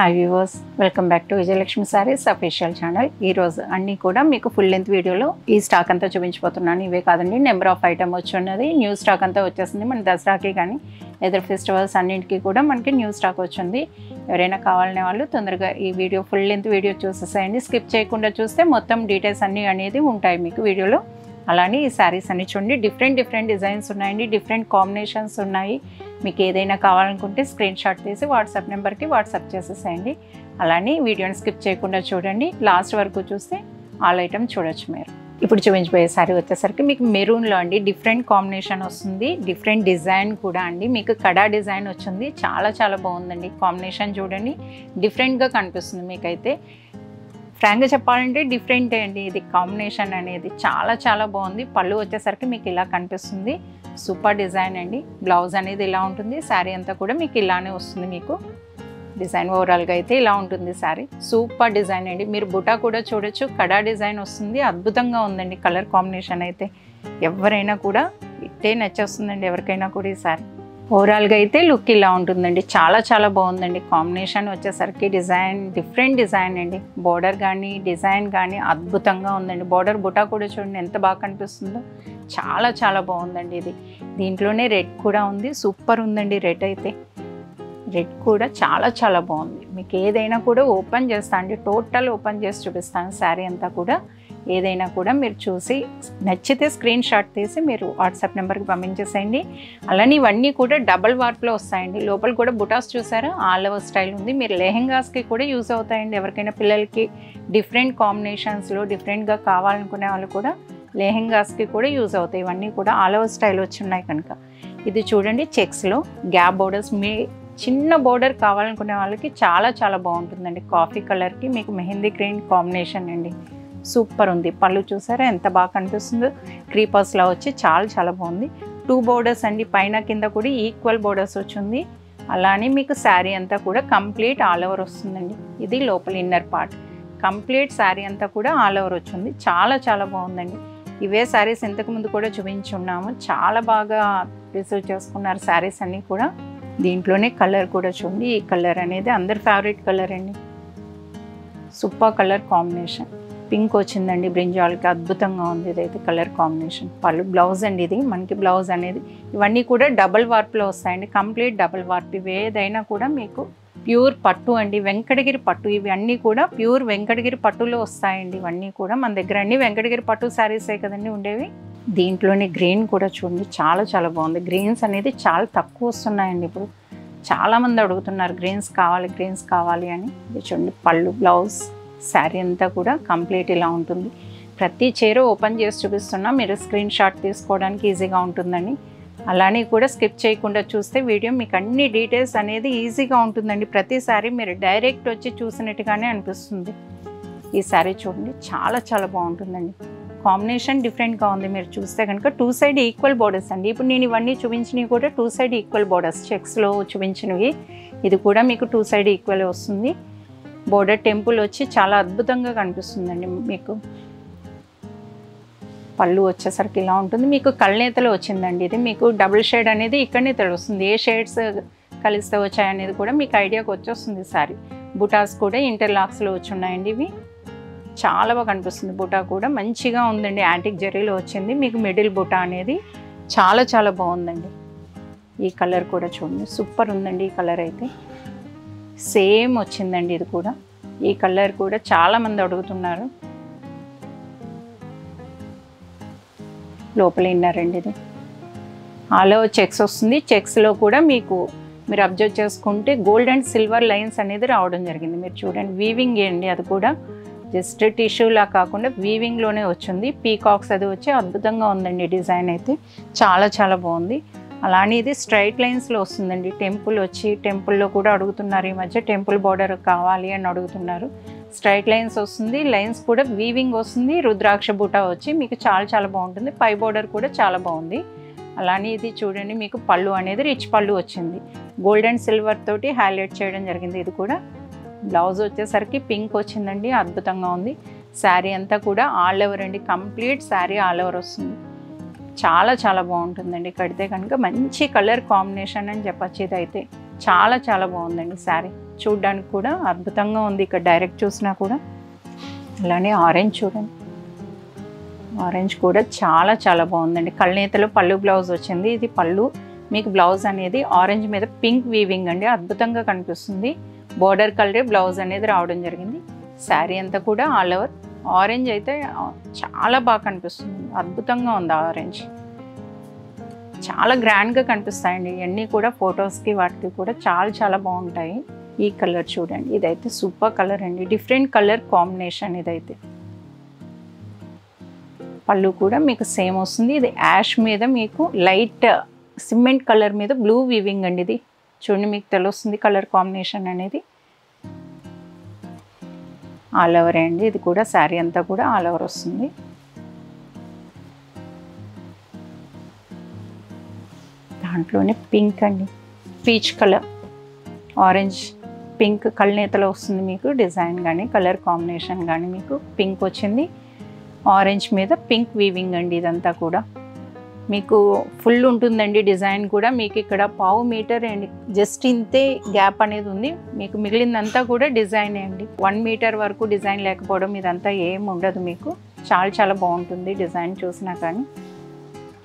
Hi viewers, welcome back to Vijayalakshmi saris official channel. ఈరోజు అన్నీ కూడా మీకు ఫుల్ లెంత్ వీడియోలో ఈ స్టాక్ అంతా చూపించిపోతున్నాను. ఇవే కాదండి, నెంబర్ ఆఫ్ ఐటమ్ వచ్చి ఉన్నది. న్యూ స్టాక్ అంతా వచ్చేసింది. మన దసరాకి కానీ ఇతర ఫెస్టివల్స్ అన్నింటికి కూడా మనకి న్యూ స్టాక్ వచ్చింది. ఎవరైనా కావాలనే వాళ్ళు తొందరగా ఈ వీడియో ఫుల్ లెంత్ వీడియో చూసేసేయండి. స్కిప్ చేయకుండా చూస్తే మొత్తం డీటెయిల్స్ అన్నీ అనేది ఉంటాయి మీకు వీడియోలో. అలానే ఈ శారీస్ అన్ని చూడండి, డిఫరెంట్ డిజైన్స్ ఉన్నాయండి, డిఫరెంట్ కాంబినేషన్స్ ఉన్నాయి. మీకు ఏదైనా కావాలనుకుంటే స్క్రీన్ షాట్ తీసి వాట్సాప్ నెంబర్కి వాట్సాప్ చేసేసేయండి. అలానే వీడియోని స్కిప్ చేయకుండా చూడండి, లాస్ట్ వరకు చూస్తే ఆల్ ఐటమ్ చూడొచ్చు మీరు. ఇప్పుడు చూపించబోయే శారీ వచ్చేసరికి మీకు మెరూన్లో అండి, డిఫరెంట్ కాంబినేషన్ వస్తుంది, డిఫరెంట్ డిజైన్ కూడా అండి. మీకు కడా డిజైన్ వచ్చింది, చాలా బాగుందండి. కాంబినేషన్ చూడండి, డిఫరెంట్గా కనిపిస్తుంది మీకైతే. ఫ్రాంక్గా చెప్పాలంటే డిఫరెంటే అండి ఇది. కాంబినేషన్ అనేది చాలా బాగుంది. పళ్ళు వచ్చేసరికి మీకు ఇలా కనిపిస్తుంది, సూపర్ డిజైన్ అండి. బ్లౌజ్ అనేది ఇలా ఉంటుంది, శారీ అంతా కూడా మీకు ఇలానే వస్తుంది. మీకు డిజైన్ ఓవరాల్గా అయితే ఇలా ఉంటుంది శారీ. సూపర్ డిజైన్ అండి. మీరు బుటా కూడా చూడొచ్చు, కడా డిజైన్ వస్తుంది, అద్భుతంగా ఉందండి. కలర్ కాంబినేషన్ అయితే ఎవరైనా కూడా ఇట్టే నచ్చేస్తుందండి, ఎవరికైనా కూడా ఈ శారీ. ఓవరాల్గా అయితే లుక్ ఇలా ఉంటుందండి. చాలా బాగుందండి. కాంబినేషన్ వచ్చేసరికి డిజైన్ డిఫరెంట్ డిజైన్ అండి. బోర్డర్ కానీ డిజైన్ కానీ అద్భుతంగా ఉందండి. బోర్డర్ బుటా కూడా చూడండి ఎంత బాగా కనిపిస్తుందో. చాలా బాగుందండి ఇది. దీంట్లోనే రెడ్ కూడా ఉంది, సూపర్ ఉందండి. రెడ్ అయితే రెడ్ కూడా చాలా బాగుంది. మీకు ఏదైనా కూడా ఓపెన్ చేస్తాను అండి, టోటల్ ఓపెన్ చేసి చూపిస్తాను శారీ అంతా కూడా. ఏదైనా కూడా మీరు చూసి నచ్చితే స్క్రీన్ షాట్ తీసి మీరు వాట్సాప్ నెంబర్కి పంపించేసేయండి. అలానే ఇవన్నీ కూడా డబల్ వార్ప్లో వస్తాయండి. లోపల కూడా బుటాస్ చూసారా, ఆల్ ఓవర్ స్టైల్ ఉంది. మీరు లెహెంగాస్కి కూడా యూజ్ అవుతాయండి. ఎవరికైనా పిల్లలకి డిఫరెంట్ కాంబినేషన్స్లో డిఫరెంట్గా కావాలనుకునే వాళ్ళు కూడా లెహెంగాస్కి కూడా యూజ్ అవుతాయి. ఇవన్నీ కూడా ఆల్ ఓవర్ స్టైల్ వచ్చి ఉన్నాయి కనుక. ఇది చూడండి, చెక్స్లో గ్యాప్ బోర్డర్స్. మీ చిన్న బోర్డర్ కావాలనుకునే వాళ్ళకి చాలా బాగుంటుందండి. కాఫీ కలర్కి మీకు మెహందీ గ్రీన్ కాంబినేషన్ అండి, సూపర్ ఉంది. పళ్ళు చూసారా ఎంత బాగా కనిపిస్తుందో, క్రీపర్స్లా వచ్చి చాలా బాగుంది. 2 బోర్డర్స్ అండి, పైన కింద కూడా ఈక్వల్ బోర్డర్స్ వచ్చింది. అలానే మీకు శారీ అంతా కూడా కంప్లీట్ ఆల్ ఓవర్ వస్తుందండి. ఇది లోపల ఇన్నర్ పార్ట్. కంప్లీట్ శారీ అంతా కూడా ఆల్ ఓవర్ వచ్చింది. చాలా బాగుందండి. ఇవే శారీస్ ఇంతకుముందు కూడా చూపించున్నాము, చాలా బాగా రిసీవ్ చేసుకున్నారు శారీస్ అన్నీ కూడా. దీంట్లోనే కలర్ కూడా చూడండి, ఈ కలర్ అనేది అందరి ఫేవరెట్ కలర్ అండి. Super colour combination. పింక్ వచ్చిందండి బ్రింజాల్కి, అద్భుతంగా ఉంది ఇదైతే కలర్ కాంబినేషన్. పళ్ళు బ్లౌజ్ అండి ఇది మనకి. బ్లౌజ్ అనేది ఇవన్నీ కూడా డబల్ వార్ప్లో వస్తాయండి, కంప్లీట్ డబల్ వార్ప్. ఇవి ఏదైనా కూడా మీకు ప్యూర్ పట్టు అండి, వెంకటగిరి పట్టు. ఇవి అన్నీ కూడా ప్యూర్ వెంకటగిరి పట్టులో వస్తాయండి. ఇవన్నీ కూడా మన దగ్గర అన్ని వెంకటగిరి పట్టు శారీసే కదండి ఉండేవి. దీంట్లోని గ్రీన్ కూడా చూడండి, చాలా బాగుంది. గ్రీన్స్ అనేది చాలా తక్కువ వస్తున్నాయండి ఇప్పుడు. చాలామంది అడుగుతున్నారు గ్రీన్స్ కావాలి అని. ఇది చూడండి, పళ్ళు బ్లౌజ్ శారీ అంతా కూడా కంప్లీట్ ఇలా ఉంటుంది. ప్రతి చీర ఓపెన్ చేసి చూపిస్తున్నా, మీరు స్క్రీన్ షాట్ తీసుకోవడానికి ఈజీగా ఉంటుందని. అలానే కూడా స్కిప్ చేయకుండా చూస్తే వీడియో మీకు అన్ని డీటెయిల్స్ అనేది ఈజీగా ఉంటుందండి. ప్రతి శారీ మీరు డైరెక్ట్ వచ్చి చూసినట్టుగానే అనిపిస్తుంది. ఈ శారీ చూడండి, చాలా బాగుంటుందండి. కాంబినేషన్ డిఫరెంట్గా ఉంది. మీరు చూస్తే కనుక 2 సైడ్ ఈక్వల్ బోర్డర్స్ అండి. ఇప్పుడు నేను ఇవన్నీ చూపించినవి కూడా 2 సైడ్ ఈక్వల్ బోర్డర్స్, చెక్స్లో చూపించినవి. ఇది కూడా మీకు 2 సైడ్ ఈక్వల్ వస్తుంది. బోర్డర్ టెంపుల్ వచ్చి చాలా అద్భుతంగా కనిపిస్తుందండి మీకు. పళ్ళు వచ్చేసరికి ఇలా ఉంటుంది. మీకు కళ్ళనేతలో వచ్చిందండి ఇది. మీకు డబుల్ షేడ్ అనేది ఇక్కడనే తెలుస్తుంది, ఏ షేడ్స్ కలిస్తే వచ్చాయనేది కూడా మీకు ఐడియాకి వచ్చేస్తుంది సారీ. బుటాస్ కూడా ఇంటర్లాక్స్లో వచ్చి ఉన్నాయండి. ఇవి చాలా బాగా కనిపిస్తుంది. బుటా కూడా మంచిగా ఉందండి, యాంటిక్ జరీలో వచ్చింది. మీకు మిడిల్ బుటా అనేది చాలా బాగుందండి. ఈ కలర్ కూడా చూడండి, సూపర్ ఉందండి. ఈ కలర్ అయితే సేమ్ వచ్చిందండి. ఇది కూడా, ఈ కలర్ కూడా చాలామంది అడుగుతున్నారు. లోపల ఇన్నారండి. ఇది ఆల్ ఓవర్ చెక్స్ వస్తుంది. చెక్స్లో కూడా మీకు మీరు అబ్జర్వ్ చేసుకుంటే గోల్డ్ అండ్ సిల్వర్ లైన్స్ అనేది రావడం జరిగింది. మీరు చూడండి, వీవింగ్ అండి. అది కూడా జస్ట్ టిష్యూలా కాకుండా వీవింగ్లోనే వచ్చింది. పీకాక్స్ అది వచ్చి అద్భుతంగా ఉందండి. డిజైన్ అయితే చాలా బాగుంది. అలానే ఇది స్ట్రైట్ లైన్స్లో వస్తుందండి. టెంపుల్ వచ్చి, టెంపుల్లో కూడా అడుగుతున్నారు ఈ మధ్య, టెంపుల్ బార్డర్ కావాలి అని అడుగుతున్నారు. స్ట్రైట్ లైన్స్ వస్తుంది, లైన్స్ కూడా వీవింగ్ వస్తుంది. రుద్రాక్ష బూటా వచ్చి మీకు చాలా బాగుంటుంది. పై బార్డర్ కూడా చాలా బాగుంది. అలానే ఇది చూడండి, మీకు పళ్ళు అనేది రిచ్ పళ్ళు వచ్చింది. గోల్డ్ అండ్ సిల్వర్ తోటి హైలైట్ చేయడం జరిగింది. ఇది కూడా బ్లౌజ్ వచ్చేసరికి పింక్ వచ్చిందండి, అద్భుతంగా ఉంది. శారీ అంతా కూడా ఆల్ ఓవర్ అండి, కంప్లీట్ శారీ ఆల్ ఓవర్ వస్తుంది. చాలా బాగుంటుందండి. కడితే కనుక మంచి కలర్ కాంబినేషన్ అని చెప్పచ్చు. ఇదైతే చాలా చాలా బాగుందండి శారీ, చూడ్డానికి కూడా అద్భుతంగా ఉంది. ఇక్కడ డైరెక్ట్ చూసినా కూడా. అలానే ఆరెంజ్ చూడండి, ఆరెంజ్ కూడా చాలా చాలా బాగుందండి. కళ్ళనేతలో పళ్ళు బ్లౌజ్ వచ్చింది. ఇది పళ్ళు, మీకు బ్లౌజ్ అనేది ఆరెంజ్ మీద పింక్ వీవింగ్ అండి, అద్భుతంగా కనిపిస్తుంది. బోర్డర్ కలరే బ్లౌజ్ అనేది రావడం జరిగింది. శారీ అంతా కూడా ఆల్ ఓవర్ ఆరెంజ్ అయితే చాలా బాగా కనిపిస్తుంది, అద్భుతంగా ఉంది. ఆరెంజ్ చాలా గ్రాండ్గా కనిపిస్తాయండి ఇవన్నీ కూడా, ఫొటోస్కి వాటికి కూడా చాలా చాలా బాగుంటాయి. ఈ కలర్ చూడండి, ఇదైతే సూపర్ కలర్ అండి, డిఫరెంట్ కలర్ కాంబినేషన్. ఇదైతే పళ్ళు కూడా మీకు సేమ్ వస్తుంది. ఇది యాష్ మీద మీకు లైట్ సిమెంట్ కలర్ మీద బ్లూ వీవింగ్ అండి. ఇది చూడండి, మీకు తెలుస్తుంది కలర్ కాంబినేషన్ అనేది. ఆల్ ఓవర్ అండి, ఇది కూడా శారీ అంతా కూడా ఆల్ ఓవర్ వస్తుంది. దాంట్లోనే పింక్ అండి, పీచ్ కలర్, ఆరెంజ్ పింక్ కళ్ళనేతలో వస్తుంది మీకు. డిజైన్ కానీ కలర్ కాంబినేషన్ కానీ మీకు పింక్ వచ్చింది, ఆరెంజ్ మీద పింక్ వీవింగ్ అండి. ఇదంతా కూడా మీకు ఫుల్ ఉంటుందండి డిజైన్ కూడా. మీకు ఇక్కడ 1/2 మీటర్ అండ్ జస్ట్ ఇంతే గ్యాప్ అనేది ఉంది. మీకు మిగిలిందంతా కూడా డిజైనే అండి. 1 మీటర్ వరకు డిజైన్ లేకపోవడం ఇదంతా ఏం ఉండదు మీకు. చాలా చాలా బాగుంటుంది డిజైన్ చూసినా కానీ.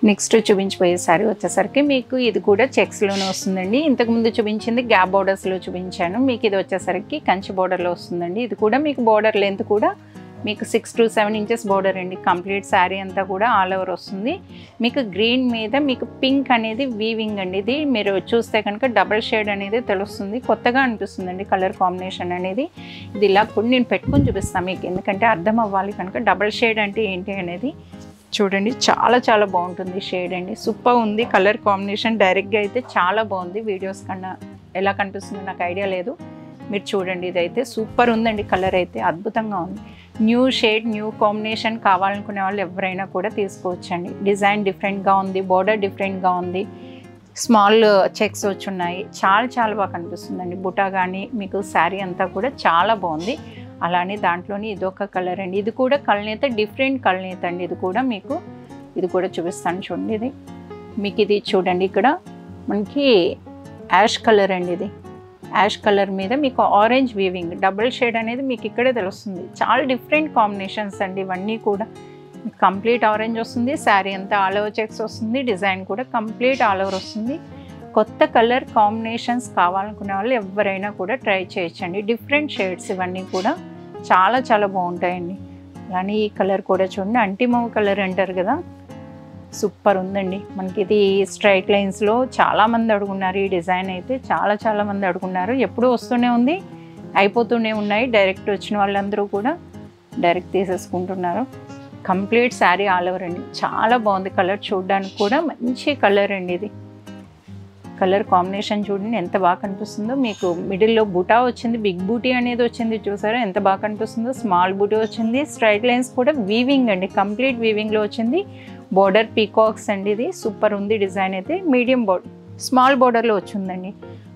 నెక్స్ట్ చూపించిపోయే సారీ వచ్చేసరికి మీకు ఇది కూడా చెక్స్లోనే వస్తుందండి. ఇంతకుముందు చూపించింది గ్యాప్ బోర్డర్స్లో చూపించాను. మీకు ఇది వచ్చేసరికి కంచి బోర్డర్లో వస్తుందండి. ఇది కూడా మీకు బోర్డర్ లెంత్ కూడా మీకు 6 to 7 ఇంచెస్ బోర్డర్ అండి. కంప్లీట్ శారీ అంతా కూడా ఆల్ ఓవర్ వస్తుంది. మీకు గ్రీన్ మీద మీకు పింక్ అనేది వీవింగ్ అండి. ఇది మీరు చూస్తే కనుక డబల్ షేడ్ అనేది తెలుస్తుంది, కొత్తగా అనిపిస్తుందండి కలర్ కాంబినేషన్ అనేది. ఇది ఇలా కూడా నేను పెట్టుకొని చూపిస్తాను మీకు, ఎందుకంటే అర్థం అవ్వాలి కనుక డబల్ షేడ్ అంటే ఏంటి అనేది. చూడండి, చాలా చాలా బాగుంటుంది షేడ్ అండి, సూపర్ ఉంది కలర్ కాంబినేషన్. డైరెక్ట్గా అయితే చాలా బాగుంది, వీడియోస్ కన్నా ఎలా కనిపిస్తుందో నాకు ఐడియా లేదు, మీరు చూడండి. ఇదైతే సూపర్ ఉందండి, కలర్ అయితే అద్భుతంగా ఉంది. న్యూ షేడ్, న్యూ కాంబినేషన్ కావాలనుకునే వాళ్ళు ఎవరైనా కూడా తీసుకోవచ్చండి. డిజైన్ డిఫరెంట్గా ఉంది, బోర్డర్ డిఫరెంట్గా ఉంది, స్మాల్ చెక్స్ వచ్చున్నాయి, చాలా చాలా బాగా కనిపిస్తుందండి. బుటా కానీ మీకు శారీ అంతా కూడా చాలా బాగుంది. అలానే దాంట్లోని ఇదొక కలర్ అండి, ఇది కూడా కళ్ళనేత, డిఫరెంట్ కళ్ళనేత అండి. ఇది కూడా మీకు, ఇది కూడా చూపిస్తాను చూడండి. ఇది మీకు ఇది చూడండి, ఇక్కడ మనకి యాష్ కలర్ అండి. ఇది యాష్ కలర్ మీద మీకు ఆరెంజ్ వీవింగ్, డబుల్ షేడ్ అనేది మీకు ఇక్కడే తెలుస్తుంది. చాలా డిఫరెంట్ కాంబినేషన్స్ అండి ఇవన్నీ కూడా. కంప్లీట్ ఆరెంజ్ వస్తుంది, శారీ అంతా ఆల్ ఓవర్ చెక్స్ వస్తుంది, డిజైన్ కూడా కంప్లీట్ ఆల్ ఓవర్ వస్తుంది. కొత్త కలర్ కాంబినేషన్స్ కావాలనుకునే వాళ్ళు ఎవరైనా కూడా ట్రై చేయొచ్చండి. డిఫరెంట్ షేడ్స్ ఇవన్నీ కూడా చాలా చాలా బాగుంటాయండి. అలానే ఈ కలర్ కూడా చూడండి, అంటిమవ్ కలర్ అంటారు కదా, సూపర్ ఉందండి. మనకి ఇది స్ట్రైట్ లైన్స్లో చాలామంది అడుగున్నారు ఈ డిజైన్ అయితే, చాలా మంది అడుగున్నారు. ఎప్పుడూ వస్తూనే ఉంది, అయిపోతూనే ఉన్నాయి. డైరెక్ట్ వచ్చిన వాళ్ళందరూ కూడా డైరెక్ట్ తీసేసుకుంటున్నారు. కంప్లీట్ శారీ ఆల్ ఓవర్ అండి, చాలా బాగుంది కలర్, చూడడానికి కూడా మంచి కలర్ అండి. ఇది కలర్ కాంబినేషన్ చూడండి ఎంత బాగా కనిపిస్తుందో. మీకు మిడిల్లో బుటా వచ్చింది, బిగ్ బూటీ అనేది వచ్చింది, చూసారా ఎంత బాగా కనిపిస్తుందో. స్మాల్ బూటీ వచ్చింది, స్ట్రైట్ లైన్స్ కూడా వీవింగ్ అండి, కంప్లీట్ వీవింగ్లో వచ్చింది. బోర్డర్ పీకాక్స్ అండి, ఇది సూపర్ ఉంది డిజైన్ అయితే. మీడియం బోర్డర్, స్మాల్ బోర్డర్లో వచ్చిందండి.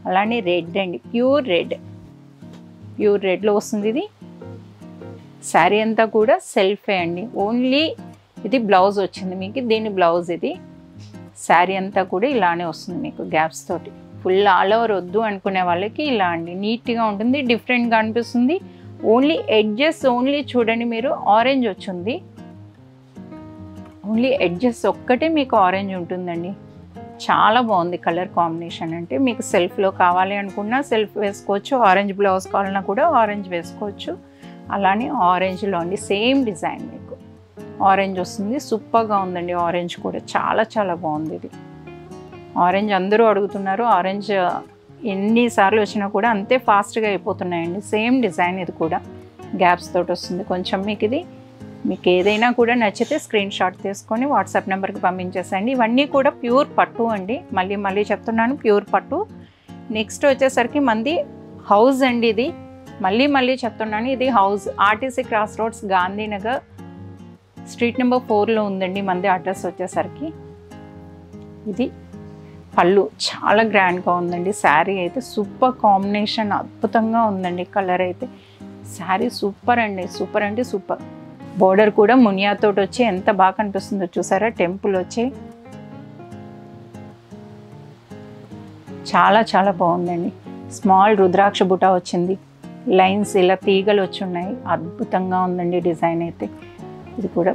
అలానే రెడ్ అండి, ప్యూర్ రెడ్లో వస్తుంది. ఇది శారీ అంతా కూడా సెల్ఫే అండి, ఓన్లీ ఇది బ్లౌజ్ వచ్చింది మీకు, దీని బ్లౌజ్ ఇది. శారీ అంతా కూడా ఇలానే వస్తుంది మీకు గ్యాప్స్ తోటి. ఫుల్ ఆల్ ఓవర్ వద్దు అనుకునే వాళ్ళకి ఇలా అండి, నీట్గా ఉంటుంది, డిఫరెంట్గా అనిపిస్తుంది. ఓన్లీ ఎడ్జెస్ ఓన్లీ చూడండి మీరు ఆరెంజ్ వచ్చింది, ఓన్లీ ఎడ్జెస్ ఒక్కటే మీకు ఆరెంజ్ ఉంటుందండి. చాలా బాగుంది కలర్ కాంబినేషన్. అంటే మీకు సెల్ఫ్లో కావాలి అనుకున్నా సెల్ఫ్ వేసుకోవచ్చు, ఆరెంజ్ బ్లౌజ్ కావాలన్నా కూడా ఆరెంజ్ వేసుకోవచ్చు. అలానే ఆరెంజ్లో అండి సేమ్ డిజైన్ మీకు ఆరెంజ్ వస్తుంది, సూపర్గా ఉందండి. ఆరెంజ్ కూడా చాలా చాలా బాగుంది. ఇది ఆరెంజ్ అందరూ అడుగుతున్నారు, ఆరెంజ్ ఎన్నిసార్లు వచ్చినా కూడా అంతే ఫాస్ట్గా అయిపోతున్నాయండి. సేమ్ డిజైన్ ఇది కూడా గ్యాప్స్ తోటి వస్తుంది కొంచెం. మీకు ఇది మీకు ఏదైనా కూడా నచ్చితే స్క్రీన్ షాట్ తీసుకొని వాట్సాప్ నెంబర్కి పంపించేసేయండి. ఇవన్నీ కూడా ప్యూర్ పట్టు అండి, మళ్ళీ చెప్తున్నాను ప్యూర్ పట్టు. నెక్స్ట్ వచ్చేసరికి మంది హౌస్ అండి. ఇది మళ్ళీ చెప్తున్నాను, ఇది house RTC cross roads Gandhinagar street number 4లో ఉందండి మంది అడ్రస్ వచ్చేసరికి. ఇది పళ్ళు చాలా గ్రాండ్గా ఉందండి. శారీ అయితే సూపర్ కాంబినేషన్, అద్భుతంగా ఉందండి కలర్ అయితే. శారీ సూపర్ అండి, సూపర్ అంటే సూపర్. బోర్డర్ కూడా మునియాతోటి వచ్చి ఎంత బాగా కనిపిస్తుందో చూసారా, టెంపుల్ వచ్చి చాలా చాలా బాగుందండి. స్మాల్ రుద్రాక్ష బుటా వచ్చింది, లైన్స్ ఇలా తీగలు వచ్చి ఉన్నాయి. అద్భుతంగా ఉందండి డిజైన్ అయితే. ఇది కూడా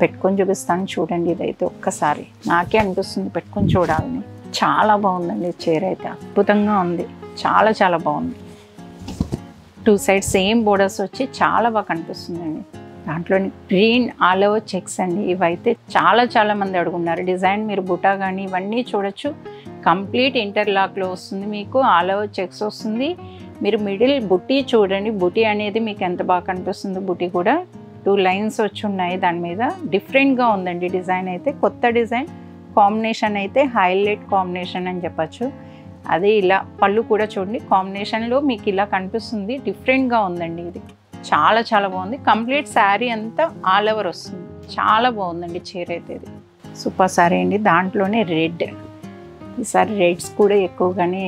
పెట్టుకొని చూపిస్తాను చూడండి. ఇదైతే ఒక్కసారి నాకే అనిపిస్తుంది పెట్టుకొని చూడాలని. చాలా బాగుందండి చీర అయితే, అద్భుతంగా ఉంది. చాలా చాలా బాగుంది. 2 సైడ్ సేమ్ బోర్డర్స్ వచ్చి చాలా బాగా కనిపిస్తుందండి. దాంట్లోని గ్రీన్ ఆల్ ఓవర్ చెక్స్ అండి. ఇవైతే చాలా చాలా మంది అడుగున్నారు. డిజైన్ మీరు బుటా కానీ ఇవన్నీ చూడొచ్చు. కంప్లీట్ ఇంటర్లాక్లో వస్తుంది మీకు. ఆల్ ఓవర్ చెక్స్ వస్తుంది. మీరు మిడిల్ బుటీ చూడండి. బుటీ అనేది మీకు ఎంత బాగా కనిపిస్తుంది. బుటీ కూడా 2 లైన్స్ వచ్చి ఉన్నాయి. దాని మీద డిఫరెంట్గా ఉందండి డిజైన్ అయితే. కొత్త డిజైన్ కాంబినేషన్ అయితే హైలైట్ కాంబినేషన్ అని చెప్పచ్చు. అదే ఇలా పళ్ళు కూడా చూడండి కాంబినేషన్లో మీకు ఇలా కనిపిస్తుంది. డిఫరెంట్గా ఉందండి. ఇది చాలా చాలా బాగుంది. కంప్లీట్ శారీ అంతా ఆల్ ఓవర్ వస్తుంది. చాలా బాగుందండి చీర అయితే. ఇది సూపర్ శారీ అండి. దాంట్లోనే రెడ్. ఈసారి రెడ్స్ కూడా ఎక్కువగానే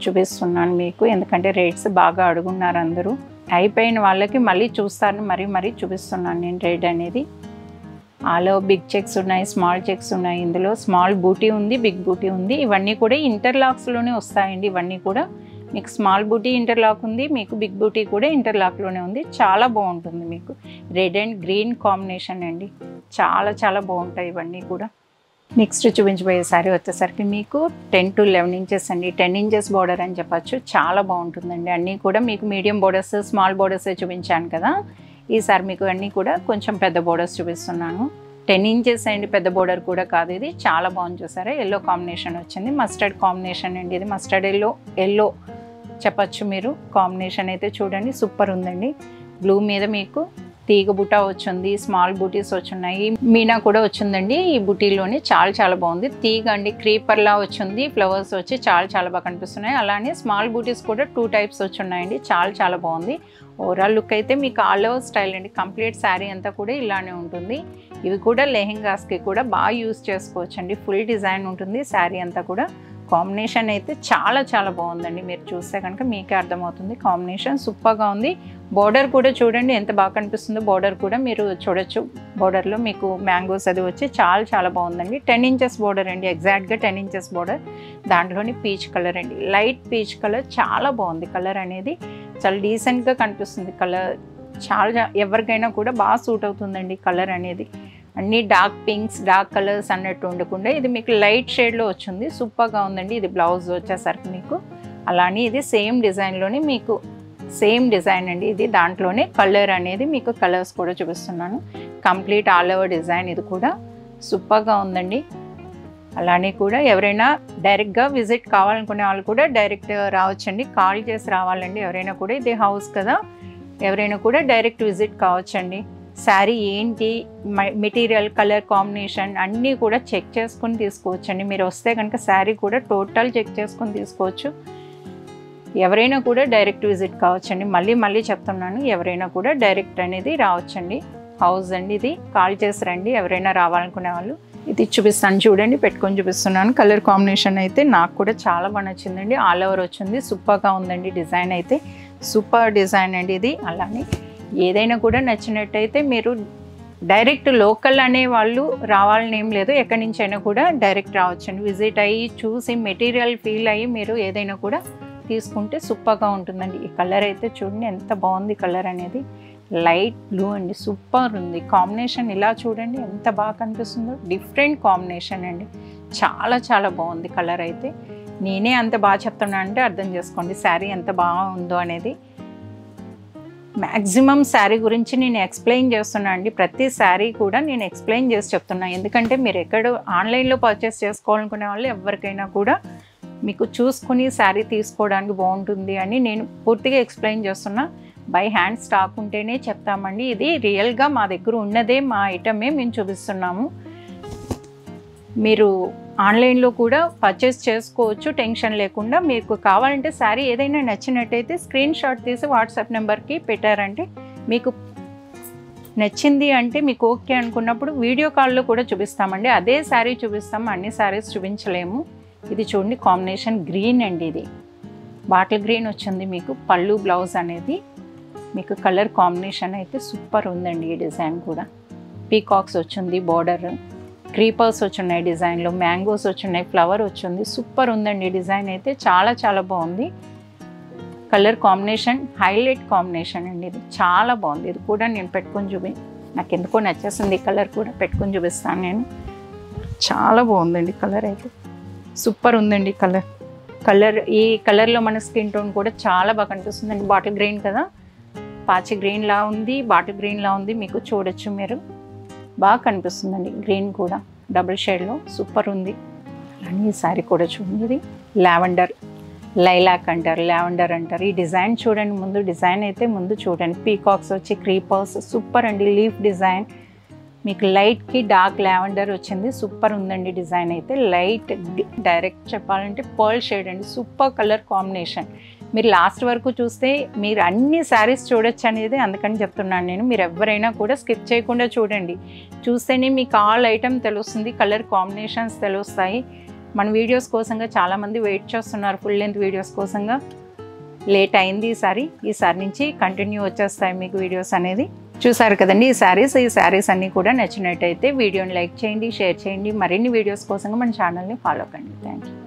చూపిస్తున్నాను మీకు, ఎందుకంటే రెడ్స్ బాగా అడుగున్నారు అందరూ. అయిపోయిన వాళ్ళకి మళ్ళీ చూస్తారని మరీ చూపిస్తున్నాను నేను రెడ్ అనేది. ఆల్ ఓవర్ బిగ్ చెక్స్ ఉన్నాయి, స్మాల్ చెక్స్ ఉన్నాయి. ఇందులో స్మాల్ బూటీ ఉంది, బిగ్ బూటీ ఉంది. ఇవన్నీ కూడా ఇంటర్లాక్స్లోనే వస్తాయండి. ఇవన్నీ కూడా మీకు స్మాల్ బూటీ ఇంటర్లాక్ ఉంది, మీకు బిగ్ బూటీ కూడా ఇంటర్లాక్లోనే ఉంది. చాలా బాగుంటుంది మీకు. రెడ్ అండ్ గ్రీన్ కాంబినేషన్ అండి. చాలా చాలా బాగుంటాయి ఇవన్నీ కూడా. నెక్స్ట్ చూపించబోయే సారీ వచ్చేసరికి మీకు 10 to 11 ఇంచెస్ అండి. 10 ఇంచెస్ బార్డర్ అని చెప్పచ్చు. చాలా బాగుంటుందండి. అన్నీ కూడా మీకు మీడియం బోర్డర్స్, స్మాల్ బోర్డర్సే చూపించాను కదా. ఈసారి మీకు అన్నీ కూడా కొంచెం పెద్ద బోర్డర్స్ చూపిస్తున్నాను. 10 ఇంచెస్ అండి, పెద్ద బోర్డర్ కూడా కాదు. ఇది చాలా బాగుంది. చూసారా ఎల్లో కాంబినేషన్ వచ్చింది. మస్టర్డ్ కాంబినేషన్ అండి. ఇది మస్టర్డ్ ఎల్లో చెప్పచ్చు మీరు. కాంబినేషన్ అయితే చూడండి సూపర్ ఉందండి. బ్లూ మీద మీకు తీగ బుటా వచ్చింది, స్మాల్ బూటీస్ వచ్చున్నాయి, మీనా కూడా వచ్చిందండి ఈ బుటీలోని. చాలా చాలా బాగుంది. తీగ అండి క్రీపర్లా వచ్చింది, ఫ్లవర్స్ వచ్చి చాలా చాలా బాగా కనిపిస్తున్నాయి. అలానే స్మాల్ బూటీస్ కూడా 2 టైప్స్ వచ్చున్నాయండి. చాలా చాలా బాగుంది. ఓవరాల్ లుక్ అయితే మీకు ఆల్ ఓవర్ స్టైల్ అండి. కంప్లీట్ శారీ అంతా కూడా ఇలానే ఉంటుంది. ఇవి కూడా లెహెంగాస్కి కూడా బాగా యూస్ చేసుకోవచ్చు అండి. ఫుల్ డిజైన్ ఉంటుంది శారీ అంతా కూడా. కాంబినేషన్ అయితే చాలా చాలా బాగుందండి. మీరు చూస్తే కనుక మీకే అర్థమవుతుంది. కాంబినేషన్ సూపర్గా ఉంది. బోర్డర్ కూడా చూడండి ఎంత బాగా కనిపిస్తుందో. బోర్డర్ కూడా మీరు చూడొచ్చు. బోర్డర్లో మీకు మ్యాంగోస్ అది వచ్చి చాలా చాలా బాగుందండి. 10 ఇంచెస్ బోర్డర్ అండి. ఎగ్జాక్ట్గా 10 ఇంచెస్ బోర్డర్. దాంట్లోని పీచ్ కలర్ అండి. Light peach colour. చాలా బాగుంది కలర్ అనేది. చాలా డీసెంట్గా కనిపిస్తుంది కలర్. చాలా ఎవరికైనా కూడా బాగా సూట్ అవుతుందండి కలర్ అనేది. అన్నీ డార్క్ పింక్స్, డార్క్ కలర్స్ అన్నట్టు ఉండకుండా ఇది మీకు లైట్ షేడ్లో వచ్చింది. సూపర్గా ఉందండి. ఇది బ్లౌజ్ వచ్చేసరికి మీకు. అలానే ఇది సేమ్ డిజైన్లోనే మీకు సేమ్ డిజైన్ అండి. ఇది దాంట్లోనే కలర్ అనేది మీకు కలర్స్ కూడా చూపిస్తున్నాను. Complete all over design. ఇది కూడా సూపర్గా ఉందండి. అలానే కూడా ఎవరైనా డైరెక్ట్గా విజిట్ కావాలనుకునే వాళ్ళు కూడా డైరెక్ట్ రావచ్చండి. కాల్ చేసి రావాలండి ఎవరైనా కూడా. ఇది హౌస్ కదా, ఎవరైనా కూడా డైరెక్ట్ విజిట్ కావచ్చండి. శారీ ఏంటి, మెటీరియల్, కలర్ కాంబినేషన్ అన్నీ కూడా చెక్ చేసుకొని తీసుకోవచ్చండి. మీరు వస్తే కనుక శారీ కూడా టోటల్ చెక్ చేసుకొని తీసుకోవచ్చు. ఎవరైనా కూడా డైరెక్ట్ విజిట్ కావచ్చండి. మళ్ళీ చెప్తున్నాను, ఎవరైనా కూడా డైరెక్ట్ అనేది రావచ్చండి. హౌస్ అండి ఇది. కాల్ చేసి రండి ఎవరైనా రావాలనుకునే వాళ్ళు. ఇది చూపిస్తాను చూడండి, పెట్టుకొని చూపిస్తున్నాను. కలర్ కాంబినేషన్ అయితే నాకు కూడా చాలా బాగా నచ్చిందండి. ఆల్ ఓవర్ వచ్చింది. సూపర్గా ఉందండి డిజైన్ అయితే. సూపర్ డిజైన్ అండి ఇది. అలానే ఏదైనా కూడా నచ్చినట్టయితే మీరు డైరెక్ట్ లోకల్ అనే వాళ్ళు రావాలని ఏం లేదు. ఎక్కడి నుంచి అయినా కూడా డైరెక్ట్ రావచ్చండి. విజిట్ అయ్యి చూసి మెటీరియల్ ఫీల్ అయ్యి మీరు ఏదైనా కూడా తీసుకుంటే సూపర్గా ఉంటుందండి. ఈ కలర్ అయితే చూడండి ఎంత బాగుంది కలర్ అనేది. లైట్ బ్లూ అండి. సూపర్ ఉంది కాంబినేషన్. ఇలా చూడండి ఎంత బాగా కనిపిస్తుందో. డిఫరెంట్ కాంబినేషన్ అండి. చాలా చాలా బాగుంది కలర్ అయితే. నేనే అంత బాగా చెప్తున్నా అంటే అర్థం చేసుకోండి శారీ ఎంత బాగుందో అనేది. మ్యాక్సిమం శారీ గురించి నేను ఎక్స్ప్లెయిన్ చేస్తున్నా అండి. ప్రతి శారీ కూడా నేను ఎక్స్ప్లెయిన్ చేసి చెప్తున్నా. ఎందుకంటే మీరు ఎక్కడ ఆన్లైన్లో పర్చేస్ చేసుకోవాలనుకునే వాళ్ళు ఎవరికైనా కూడా మీకు చూసుకుని శారీ తీసుకోవడానికి బాగుంటుంది అని నేను పూర్తిగా ఎక్స్ప్లెయిన్ చేస్తున్నా. బై హ్యాండ్ స్టాక్ ఉంటేనే చెప్తామండి. ఇది రియల్గా మా దగ్గర ఉన్నదే, మా ఐటమే మేము చూపిస్తున్నాము. మీరు ఆన్లైన్లో కూడా పర్చేస్ చేసుకోవచ్చు టెన్షన్ లేకుండా. మీకు కావాలంటే శారీ ఏదైనా నచ్చినట్టయితే స్క్రీన్ షాట్ తీసి వాట్సాప్ నెంబర్కి పెట్టారంటే మీకు నచ్చింది అంటే మీకు ఓకే అనుకున్నప్పుడు వీడియో కాల్లో కూడా చూపిస్తామండి. అదే శారీ చూపిస్తాము, అన్ని శారీస్ చూపించలేము. ఇది చూడండి కాంబినేషన్ గ్రీన్ అండి. ఇది బాటిల్ గ్రీన్ వచ్చింది మీకు. పళ్ళు బ్లౌజ్ అనేది మీకు కలర్ కాంబినేషన్ అయితే సూపర్ ఉందండి. ఈ డిజైన్ కూడా పీకాక్స్ వచ్చింది బోర్డర్. క్రీపర్స్ వచ్చున్నాయి, డిజైన్లో మ్యాంగోస్ వచ్చున్నాయి, ఫ్లవర్ వచ్చింది. సూపర్ ఉందండి డిజైన్ అయితే, చాలా చాలా బాగుంది. కలర్ కాంబినేషన్ హైలైట్ కాంబినేషన్ అండి, ఇది చాలా బాగుంది. ఇది కూడా నేను పెట్టుకొని నాకు ఎందుకో నచ్చేసింది. ఈ కలర్ కూడా పెట్టుకొని చూపిస్తాను నేను. చాలా బాగుందండి కలర్ అయితే, సూపర్ ఉందండి కలర్. ఈ కలర్లో మన స్కిన్ టోన్ కూడా చాలా బాగా కనిపిస్తుందండి. బాటిల్ గ్రీన్ కదా, పాచి గ్రీన్ లా ఉంది, బాటిల్ గ్రీన్ లా ఉంది. మీకు చూడొచ్చు మీరు, బాగా కనిపిస్తుందండి. గ్రీన్ కూడా డబుల్ షేడ్లో సూపర్ ఉంది. అని ఈ శారీ కూడా చూడండి, ఇది లావెండర్, లైలాక్ అంటారు, లావెండర్ అంటారు. ఈ డిజైన్ చూడండి, ముందు డిజైన్ అయితే ముందు చూడండి. పీకాక్స్ వచ్చి క్రీపర్స్ సూపర్ అండి. లీఫ్ డిజైన్ మీకు లైట్కి డార్క్ లావెండర్ వచ్చింది. సూపర్ ఉందండి డిజైన్ అయితే. లైట్ డైరెక్ట్ చెప్పాలంటే పర్ల్ షేడ్ అండి, సూపర్ కలర్ కాంబినేషన్. మీరు లాస్ట్ వరకు చూస్తే మీరు అన్ని శారీస్ చూడొచ్చు అనేది అందుకని చెప్తున్నాను నేను. మీరు ఎవరైనా కూడా స్కిప్ చేయకుండా చూడండి, చూస్తేనే మీకు ఆల్ ఐటమ్ తెలుస్తుంది, కలర్ కాంబినేషన్స్ తెలుస్తాయి. మన వీడియోస్ కోసంగా చాలామంది వెయిట్ చేస్తున్నారు, ఫుల్ లెంత్ వీడియోస్ కోసంగా. లేట్ అయింది ఈసారి నుంచి కంటిన్యూ వచ్చేస్తాయి మీకు వీడియోస్ అనేది. చూసారు కదండి ఈ శారీస్ అన్నీ కూడా నచ్చినట్టయితే వీడియోని లైక్ చేయండి, షేర్ చేయండి. మరిన్ని వీడియోస్ కోసంగా మన ఛానల్ని ఫాలో కండి. Thank you.